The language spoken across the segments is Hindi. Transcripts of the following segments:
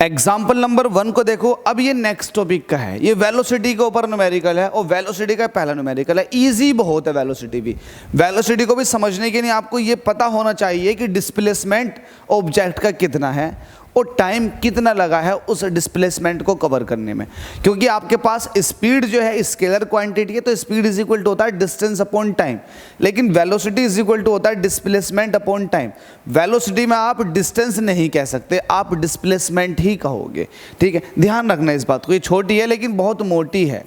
एग्जाम्पल नंबर 1 को देखो। अब ये नेक्स्ट टॉपिक का है, ये वेलोसिटी के ऊपर न्यूमेरिकल है और वेलोसिटी का पहला न्यूमेरिकल है। इजी बहुत है वेलोसिटी भी। वेलोसिटी को भी समझने के लिए आपको ये पता होना चाहिए कि डिस्प्लेसमेंट ऑब्जेक्ट का कितना है और टाइम कितना लगा है उस डिस्प्लेसमेंट को कवर करने में। क्योंकि आपके पास स्पीड जो है स्केलर क्वांटिटी है, तो स्पीड इज इक्वल टू होता है डिस्टेंस अपॉन टाइम, लेकिन वेलोसिटी इज इक्वल टू होता है डिस्प्लेसमेंट अपॉन टाइम। वेलोसिटी में आप डिस्टेंस नहीं कह सकते, आप डिस्प्लेसमेंट ही कहोगे। ठीक है, ध्यान रखना इस बात को। ये छोटी है लेकिन बहुत मोटी है।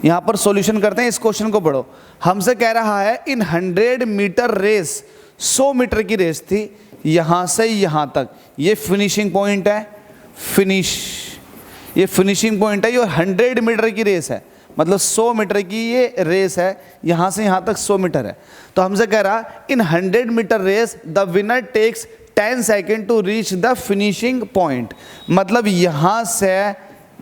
यहाँ पर सॉल्यूशन करते हैं, इस क्वेश्चन को पढ़ो। हमसे कह रहा है इन 100 मीटर रेस, 100 मीटर की रेस थी, यहाँ से यहाँ तक, ये फिनिशिंग पॉइंट है, ये फिनिशिंग पॉइंट है। ये 100 मीटर की रेस है, मतलब 100 मीटर की ये रेस है, यहाँ से यहाँ तक 100 मीटर है। तो हमसे कह रहा in 100 metre race the winner takes 10 second to reach the finishing point. मतलब यहाँ से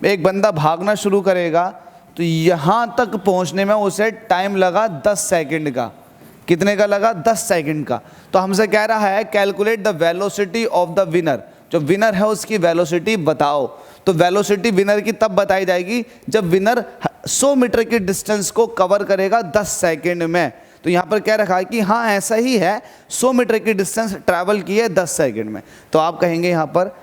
एक बंदा भागना शुरू करेगा तो यहाँ तक पहुँचने में उसे टाइम लगा 10 सेकेंड का। कितने का लगा? 10 सेकंड का। तो हमसे कह रहा है calculate the velocity of the winner. जो विनर है उसकी वेलोसिटी बताओ। तो वेलोसिटी विनर की तब बताई जाएगी जब विनर 100 मीटर की डिस्टेंस को कवर करेगा 10 सेकंड में। तो यहाँ पर कह रखा है कि हाँ ऐसा ही है, 100 मीटर की डिस्टेंस ट्रैवल की है 10 सेकंड में। तो आप कहेंगे यहाँ पर,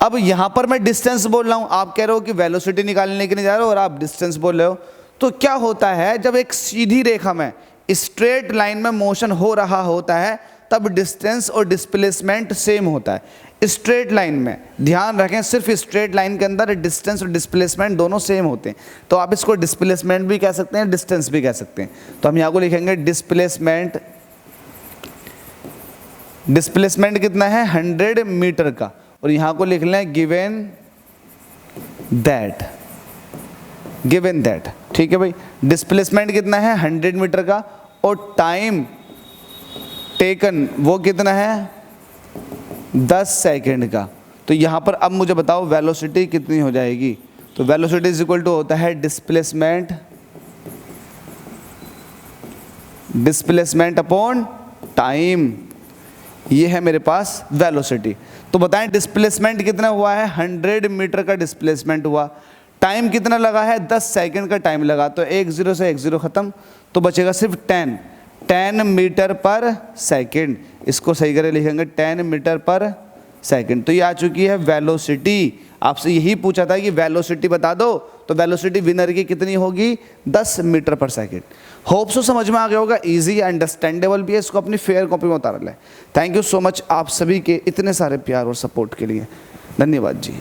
अब यहाँ पर मैं डिस्टेंस बोल रहा हूँ, आप कह रहे हो कि वेलोसिटी निकालने के लिए जा रहे हो और आप डिस्टेंस बोल रहे हो। तो क्या होता है, जब एक सीधी रेखा में स्ट्रेट लाइन में मोशन हो रहा होता है तब डिस्टेंस और डिस्प्लेसमेंट सेम होता है। स्ट्रेट लाइन में ध्यान रखें, सिर्फ स्ट्रेट लाइन के अंदर डिस्टेंस और डिस्प्लेसमेंट दोनों सेम होते हैं। तो आप इसको डिस्प्लेसमेंट भी कह सकते हैं, डिस्टेंस भी कह सकते हैं। तो हम यहाँ को लिखेंगे डिस्प्लेसमेंट। डिस्प्लेसमेंट कितना है? 100 मीटर का। और यहाँ को लिख लें गिवन दैट। ठीक है भाई, डिस्प्लेसमेंट कितना है? 100 मीटर का। और टाइम टेकन वो कितना है? 10 सेकंड का। तो यहाँ पर अब मुझे बताओ वेलोसिटी कितनी हो जाएगी? तो वेलोसिटी इज इक्वल टू होता है डिस्प्लेसमेंट अपॉन टाइम। ये है मेरे पास वेलोसिटी। तो बताएं डिस्प्लेसमेंट कितना हुआ है? 100 मीटर का डिस्प्लेसमेंट हुआ। टाइम कितना लगा है? 10 सेकंड का टाइम लगा। तो 10 से 10 खत्म, तो बचेगा सिर्फ 10 मीटर पर सेकंड। इसको सही करके लिखेंगे 10 मीटर पर सेकंड। तो ये आ चुकी है वेलोसिटी। आपसे यही पूछा था कि वेलोसिटी बता दो, तो वेलोसिटी विनर की कितनी होगी? 10 मीटर पर सेकंड। होप सो समझ में आ गया होगा, इजी अंडरस्टैंडेबल भी है। इसको अपनी फेयर कॉपी में उतार लें। थैंक यू सो मच आप सभी के इतने सारे प्यार और सपोर्ट के लिए। धन्यवाद जी।